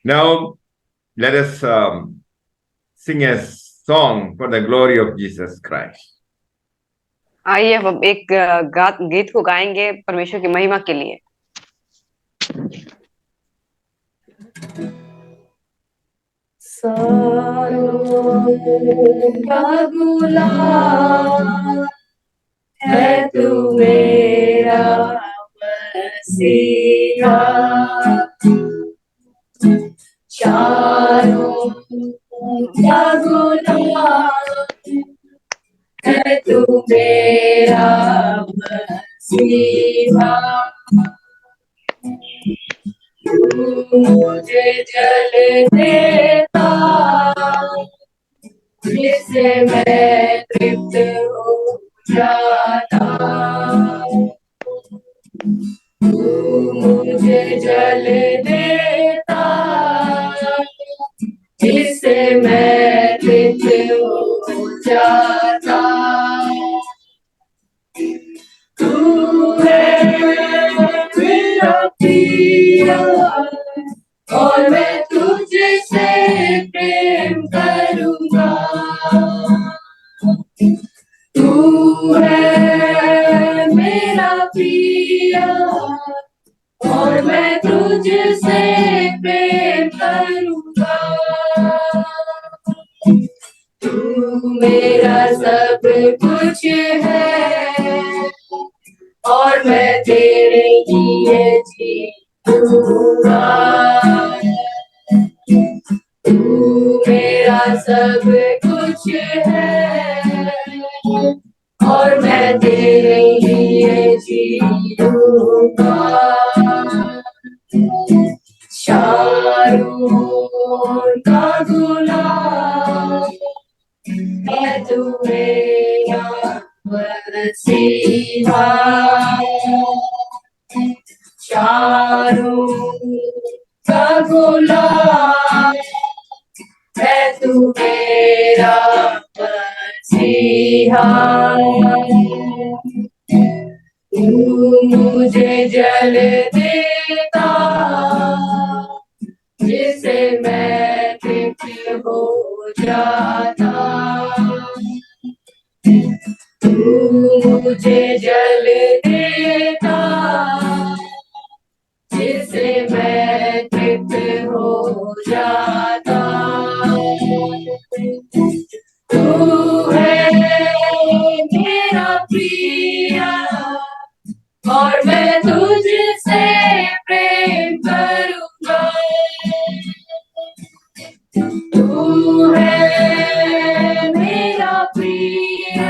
Now, let us sing a song for the glory of Jesus Christ. आइए अब हम एक गीत को गाएंगे परमेश्वर की महिमा के लिए। है तू मेरा मसीहा, चारों का गुलाम है तू मेरा मसीहा। तू मुझे जल देता जिससे मैं तृप्त हो जाता। तू मुझे जल देता जिससे मैं तृप्त हो जाता। तू है मेरा प्रिय और मैं तुझसे प्रेम करूंगा। तू है मेरा प्रिय और मैं तुझसे प्रेम करूंगा। तू मेरा सब कुछ है और मैं तेरे लिए जीऊंगा। तू मेरा सब कुछ है और मैं तेरे लिए जीऊंगा। चारों का गुलाम है तू मेरा मसीहा। चारों का गुलाम है तू मेरा मसीहा। तू मुझे जल देता जिससे मैं तृप्त हो जाता। तू मुझे जल देता जिससे मैं तृप्त हो जाता। तू है मेरा प्रिय और मैं तुझसे प्रेम करूंगा। तू है मेरा प्रिय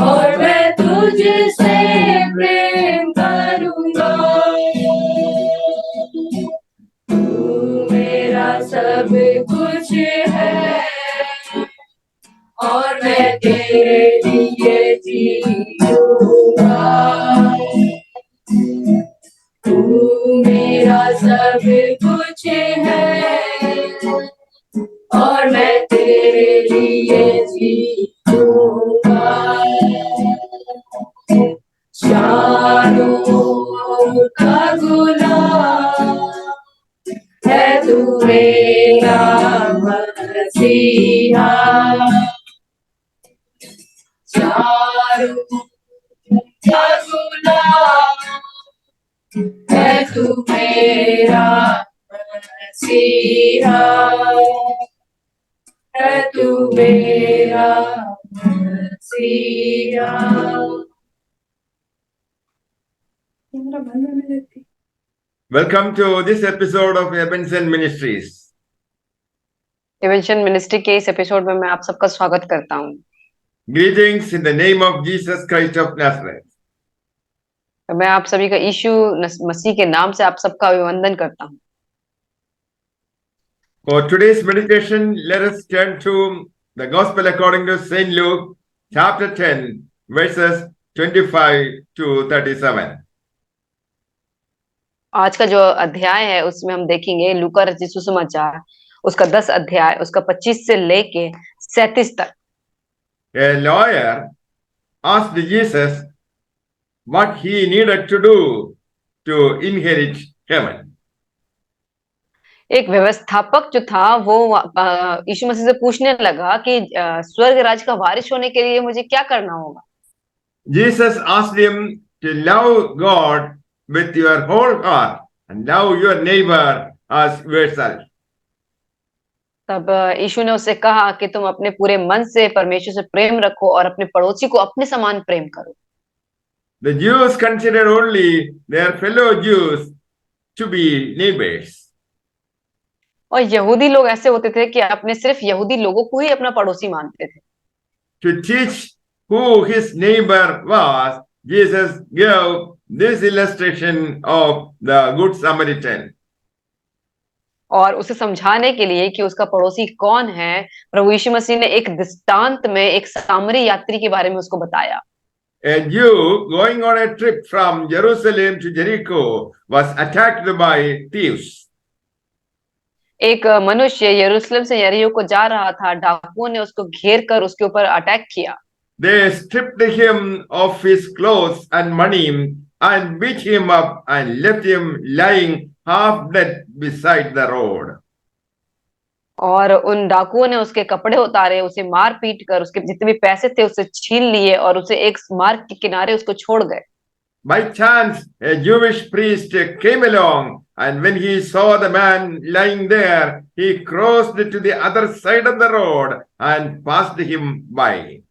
और मैं तुझसे प्रेम करूंगा। तू मेरा सब कुछ है और मैं तेरे लिए जीऊंगा। तू मेरा सब कुछ है और मैं तेरे लिए जीऊंगा। चारों का गुलाम है तू मेरा मसीहा। चारों का गुलाम है तू मेरा मसीहा। है तू मेरा मसीहा। Welcome to this episode of Ebenezer Ministries. एवेंशन मिनिस्ट्री के इस एपिसोड में मैं आप सबका स्वागत करता हूँ। Greetings in the name of Jesus Christ of Nazareth. मैं आप सभी का यीशु मसीह के नाम से आप सबका अभिवंदन करता हूँ। For today's meditation, let us turn to the Gospel according to St. Luke, chapter 10, verses 25 to 37. आज का जो अध्याय है उसमें हम देखेंगे लूका रचित सुसमाचार उसका 10 अध्याय उसका 25 से लेके 37 तक। A lawyer asked Jesus what he needed to do to inherit heaven. एक व्यवस्थापक जो था वो यीशु मसीह से पूछने लगा कि स्वर्ग राज का वारिस होने के लिए मुझे क्या करना होगा। Jesus asked him to love God with your whole heart and love your neighbor as yourself. तब यीशु ने उससे कहा कि तुम अपने पूरे मन से परमेश्वर से प्रेम रखो और अपने पड़ोसी को अपने समान प्रेम करो। The Jews considered only their fellow Jews to be neighbors. और यहूदी लोग ऐसे होते थे कि अपने सिर्फ यहूदी लोगों को ही अपना पड़ोसी मानते थे। To teach who his neighbor was, Jesus gave this illustration of the Good Samaritan. और उसे समझाने के लिए कि उसका पड़ोसी कौन है, प्रभु यीशु मसीह ने एक दृष्टांत में एक सामरी यात्री के बारे में उसको बताया। A Jew going on a trip from Jerusalem to Jericho was attacked by thieves. एक मनुष्य यरूशलेम से यरीहो को जा रहा था, डाकुओं ने उसको घेर कर उसके ऊपर अटैक किया। They stripped him of his clothes and money and beat him up and left him lying half dead beside the road. और उन डाकुओं ने उसके कपड़े उतारे, उसे मार पीट कर उसके जितने भी पैसे थे उसे छीन लिए और उसे एक मार्ग के किनारे उसको छोड़ गए। By chance, a Jewish priest came along, and when he saw the man lying there, he crossed to the other side of the road and passed him by.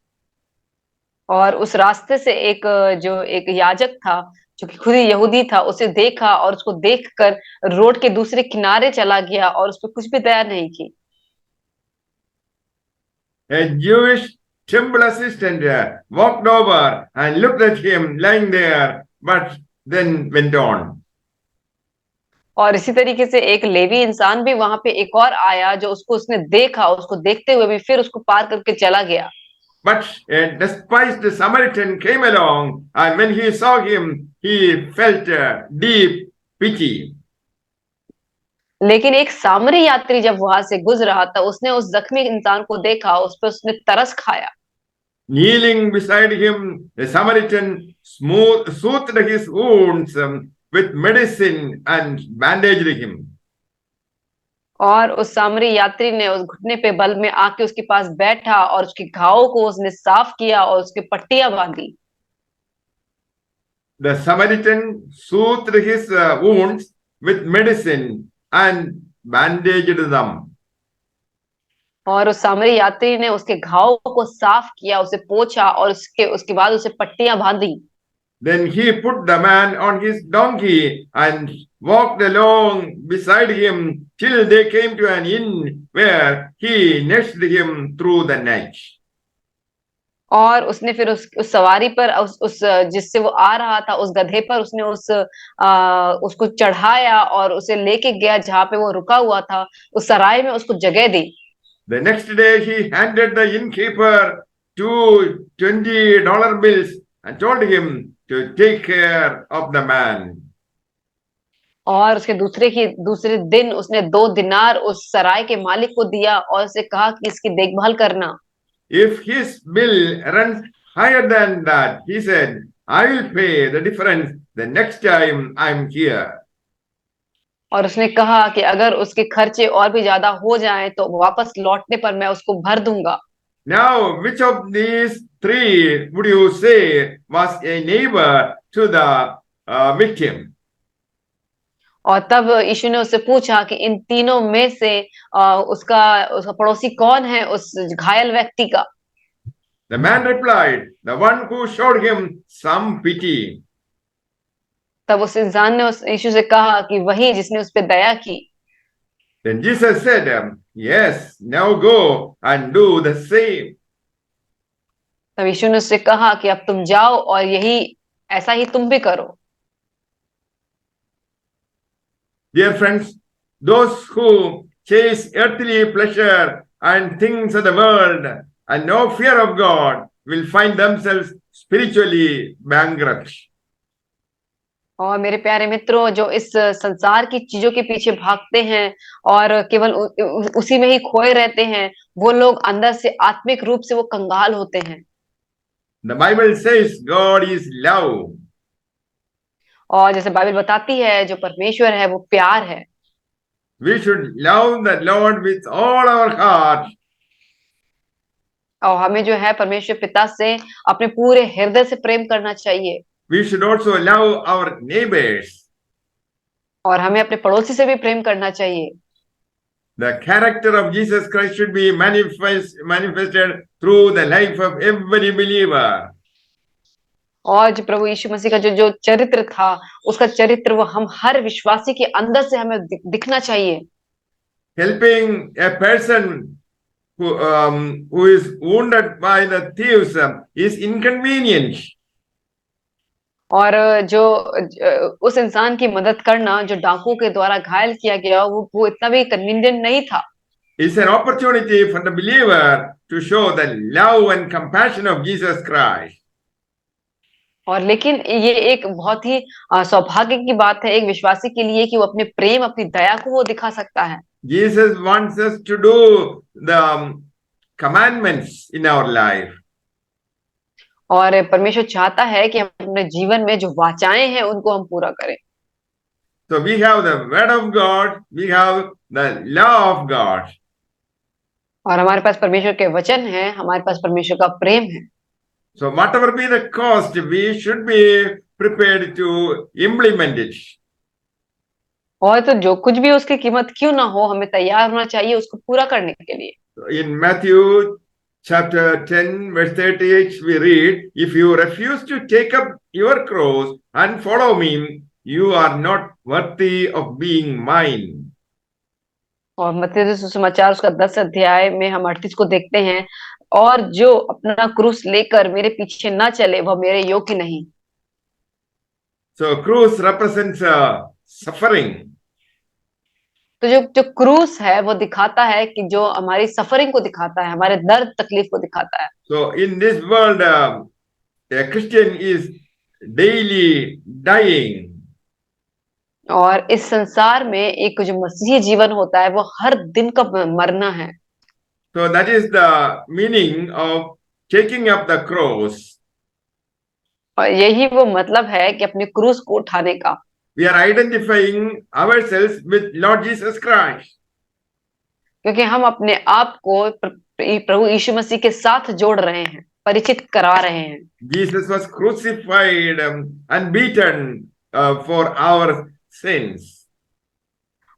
और उस रास्ते से एक याजक था जो कि खुद ही यहूदी था, उसे देखा और उसको देखकर रोड के दूसरे किनारे चला गया और उस पर कुछ भी दया नहीं की। A Jewish temple assistant walked over and looked at him lying there, but then went on. और इसी तरीके से एक लेवी इंसान भी वहां पे एक और आया जो उसने देखा, उसको देखते हुए भी फिर उसको पार करके चला गया। But a despised Samaritan came along, and when he saw him, he felt deep pity. लेकिन एक सामरी यात्री जब वहां से गुजर रहा था, उसने उस जख्मी इंसान को देखा, उस पर उसने तरस खाया। Kneeling beside him, the Samaritan soothed his wounds with medicine and bandaged him. और उस सामरी यात्री ने उस घुटने पे बल में आके उसके पास बैठा और उसके घावों को उसने साफ किया और उसके पट्टियां बांधी। The Samaritan soothed his wounds with medicine and bandaged them. और उस सामरी यात्री ने उसके घावों को साफ किया, उसे पोंछा और उसके बाद उसे पट्टियां बांधी। Then he put the man on his donkey and walked along beside him till they came to an inn where he nursed him through the night. और उसने फिर उस सवारी पर उस जिससे वो आ रहा था उस गधे पर उसने उसको चढ़ाया और उसे लेके गया जहाँ पे वो रुका हुआ था, उस सराय में उसको जगह दी। The next day he handed the innkeeper two $20 bills and told him to take care of the man. और उसके दूसरे दिन उसने 2 दिनार उस सराय के मालिक को दिया और उसे कहा कि इसकी देखभाल करना। If his bill runs higher than that, he said, I will pay the difference the next time I'm here. और उसने कहा कि अगर उसके खर्चे और भी ज्यादा हो जाएं तो वापस लौटने पर मैं उसको भर दूंगा। Now, which of these three would you say was a neighbor to the victim? और तब यीशु ने उससे पूछा कि इन तीनों में से उसका पड़ोसी कौन है उस घायल व्यक्ति का। The man replied, the one who showed him some pity. तब उस इंसान ने उस यीशु से कहा कि वही जिसने उस पर दया की। Then Jesus said, yes, now go and do the same. तब यीशु ने उससे कहा कि अब तुम जाओ और ऐसा ही तुम भी करो। Dear friends, those who chase earthly pleasure and things of the world and no fear of God will find themselves spiritually bankrupt. और मेरे प्यारे मित्रों, जो इस संसार की चीजों के पीछे भागते हैं और केवल उसी में ही खोए रहते हैं, वो लोग अंदर से आत्मिक रूप से वो कंगाल होते हैं। The Bible says God is love. और जैसे बाइबल बताती है जो परमेश्वर है वो प्यार है। We should love the Lord with all our heart. और हमें जो है परमेश्वर पिता से अपने पूरे हृदय से प्रेम करना चाहिए। We should also love our neighbors. और हमें अपने पड़ोसी से भी प्रेम करना चाहिए। The character of Jesus Christ should be manifested through the life of every believer. और जो प्रभु यीशु मसीह का जो जो चरित्र था, उसका चरित्र वो हम हर विश्वासी के अंदर से हमें दिखना चाहिए। Helping a person who is wounded by the thieves is inconvenient. और जो उस इंसान की मदद करना जो डाकुओं के द्वारा घायल किया गया, वो इतना भी कन्वीनियंट नहीं था। It's an opportunity for the believer to show the love and compassion of Jesus Christ. और लेकिन ये एक बहुत ही सौभाग्य की बात है एक विश्वासी के लिए कि वो अपने प्रेम, अपनी दया को वो दिखा सकता है। Jesus wants us to do the commandments in our life. और परमेश्वर चाहता है कि हम अपने जीवन में जो वाचाएं हैं उनको हम पूरा करें। So we have the word of God, we have the law of God. और हमारे पास परमेश्वर के वचन है, हमारे पास परमेश्वर का प्रेम है। So whatever be the cost, we should be prepared to implement it. और तो जो कुछ भी उसकी कीमत क्यों ना हो, हमें तैयार होना चाहिए उसको पूरा करने के लिए। In Matthew chapter 10 verse 38 we read, if you refuse to take up your cross and follow me, you are not worthy of being mine. और मत्ती सुसमाचार उसका 10 अध्याय में हम 38 को देखते हैं, और जो अपना क्रूस लेकर मेरे पीछे ना चले वह मेरे योग्य नहीं। So cross represents suffering. तो जो क्रूस है वो दिखाता है कि जो हमारी सफरिंग को दिखाता है, हमारे दर्द तकलीफ को दिखाता है। So in this world, a Christian is daily dying. और इस संसार में एक जो मसीही जीवन होता है वो हर दिन का मरना है। So that is the meaning of taking up the cross. और यही वो मतलब है कि अपने क्रूस को उठाने का। We are identifying ourselves with Lord Jesus Christ. क्योंकि हम अपने आप को प्रभु यीशु मसीह के साथ जोड़ रहे हैं, परिचित करा रहे हैं। Jesus was crucified and beaten for our sins.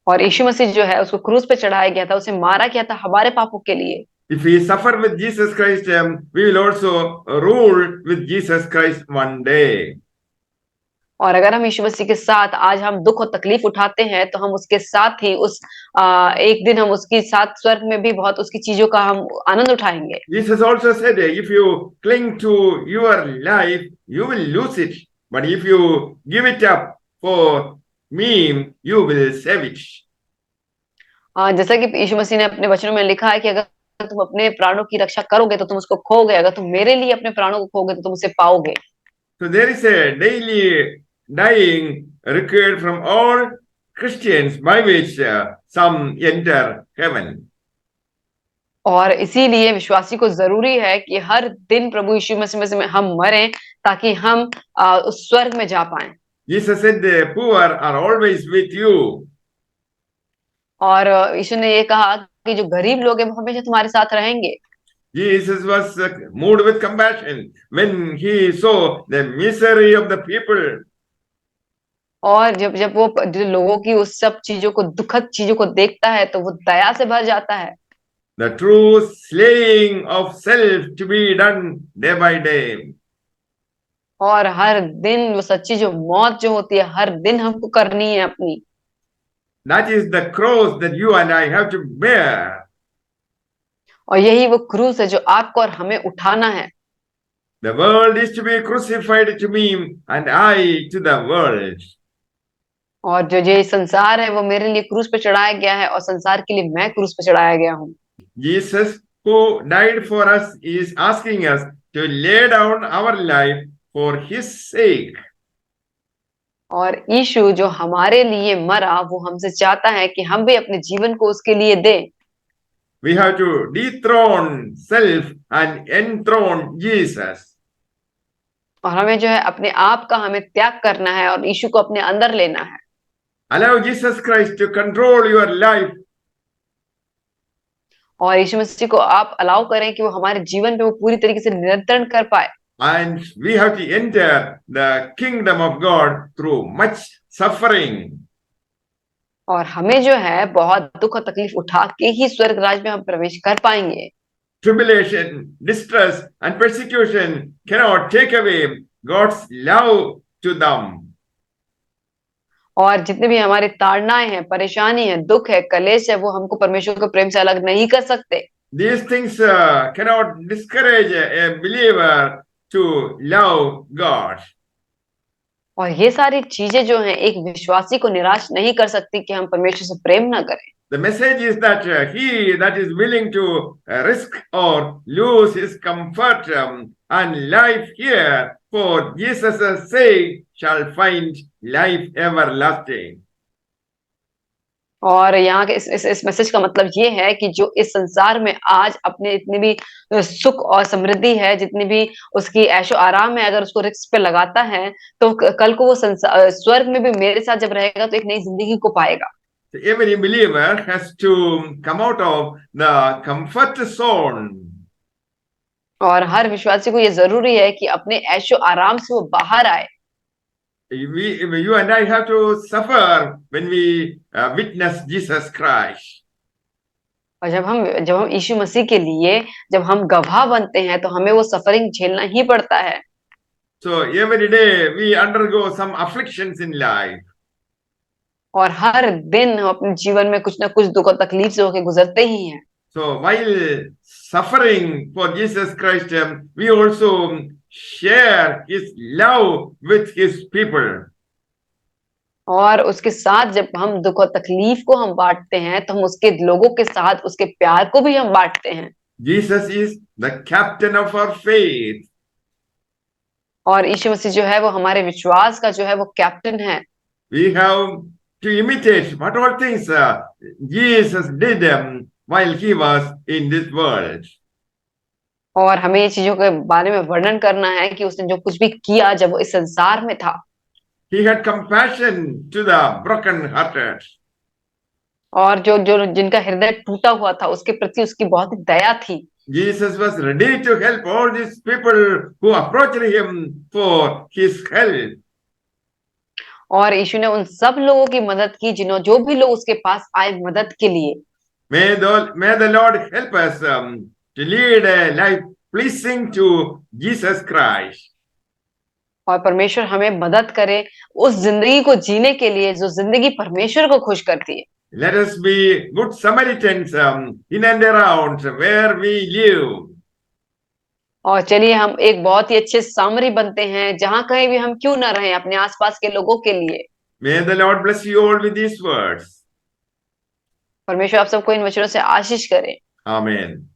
और यीशु मसीह जो है उसको क्रूस पे चढ़ाया गया था, उसे मारा गया था हमारे पापों के लिए। If we suffer with Jesus Christ, we will also rule with Jesus Christ one day. और अगर हम यीशु मसीह के साथ आज हम दुख और तकलीफ उठाते हैं तो हम उसके साथ ही उस एक दिन हम उसके साथ स्वर्ग में भी बहुत उसकी चीजों का हम आनंद उठाएंगे। Jesus also said, if you cling to your life, you will lose it. But if you give it up for me, you will save it. जैसा कि यीशु मसीह ने अपने वचनों में लिखा है कि अगर तुम अपने प्राणों की रक्षा करोगे तो तुम उसको खोगे, अगर तुम मेरे लिए अपने प्राणों को खोगे तो तुम उसे पाओगे। So there is a daily dying required from all Christians by which some enter heaven. और इसीलिए विश्वासी को जरूरी है कि हर दिन प्रभु यीशु मसीह में हम मरें ताकि हम उस स्वर्ग में जा पाएं। Jesus said the poor are always with you. और यीशु ने ये कहा कि जो गरीब लोग हैं वो हमेशा तुम्हारे साथ रहेंगे। Jesus was moved with compassion when he saw the misery of the people. और जब वो जो लोगों की उस सब चीजों को, दुखद चीजों को देखता है तो वो दया से भर जाता है। The true slaying of self to be done day by day. और हर दिन वो सच्ची जो मौत जो होती है हर दिन हमको करनी है अपनी। That is the cross that you and I have to bear. और यही वो क्रूस है जो आपको और हमें उठाना है। The world is to be crucified to me and I to the world. और जो ये संसार है वो मेरे लिए क्रूस पे चढ़ाया गया है और संसार के लिए मैं क्रूस पे चढ़ाया गया हूँ। Jesus who died for us is asking us to lay down our life for his sake. और यीशु जो हमारे लिए मरा वो हमसे चाहता है कि हम भी अपने जीवन को उसके लिए दें। We have to dethrone self and enthrone Jesus. और हमें जो है अपने आप का हमें त्याग करना है और यीशु को अपने अंदर लेना है। Allow Jesus Christ to control your life. और यीशु मसीह को आप अलाउ करें कि वो हमारे जीवन पे वो पूरी तरीके से नियंत्रण कर पाए। And we have to enter the kingdom of God through much suffering. और हमें जो है बहुत दुख और तकलीफ उठा के ही स्वर्ग राज्य में हम प्रवेश कर पाएंगे। Tribulation, distress, and persecution cannot take away God's love to them. और जितने भी हमारी ताड़नाएं हैं, परेशानी है, दुख है, कलेश है, वो हमको परमेश्वर के प्रेम से अलग नहीं कर सकते। These things cannot discourage a believer to love God. और ये सारी चीजें जो हैं एक विश्वासी को निराश नहीं कर सकती कि हम परमेश्वर से प्रेम ना करें। The message is that he that is willing to risk or lose his comfort and life here for Jesus' sake shall find life everlasting. और यहाँ के इस मैसेज का मतलब ये है कि जो इस संसार में आज अपने इतनी भी सुख और समृद्धि है, जितनी भी उसकी ऐशो आराम है, अगर उसको रिस्क पे लगाता है तो कल को वो स्वर्ग में भी मेरे साथ जब रहेगा तो एक नई जिंदगी को पाएगा। So every believer has to come out of the comfort zone. और हर विश्वासी को ये जरूरी है कि अपने ऐशो आराम से वो बाहर आए। You and I have to suffer when we witness Jesus Christ. और जब हम यीशु मसीह के लिए जब हम गवाह बनते हैं तो हमें वो सफरिंग झेलना ही पड़ता है। So every day we undergo some afflictions in life. और हर दिन हम अपने जीवन में कुछ ना कुछ दुख और तकलीफ से होके गुजरते ही हैं। So while suffering for Jesus Christ, we also share his love with his people. और उसके साथ जब हम दुख और तकलीफ को हम बांटते हैं तो हम उसके लोगों के साथ उसके प्यार को भी हम बांटते हैं। Jesus is the captain of our faith. और यीशु मसीह जो है वो हमारे विश्वास का जो है वो कैप्टन है। We have to imitate what all things Jesus did while he was in this world. और हमें ये चीजों के बारे में वर्णन करना है कि उसने जो कुछ भी किया जब वो इस संसार में था। He had compassion to the broken-hearted. और जो जो जिनका हृदय टूटा हुआ था उसके प्रति उसकी बहुत दया थी। Jesus was ready to help all these people who approached him for his help. और यीशु ने उन सब लोगों की मदद की जो भी लोग उसके पास आए मदद के लिए। May the Lord help us to lead a life pleasing to Jesus Christ. और परमेश्वर हमें मदद करे उस जिंदगी को जीने के लिए जो जिंदगी परमेश्वर को खुश करती है। Let us be good Samaritans in and around where we live. और चलिए हम एक बहुत ही अच्छे सामरी बनते हैं जहां कहीं भी हम क्यों ना रहें अपने आसपास के लोगों के लिए। May the Lord bless you all with these words. परमेश्वर आप सबको इन वचनों से आशीष करे। Amen.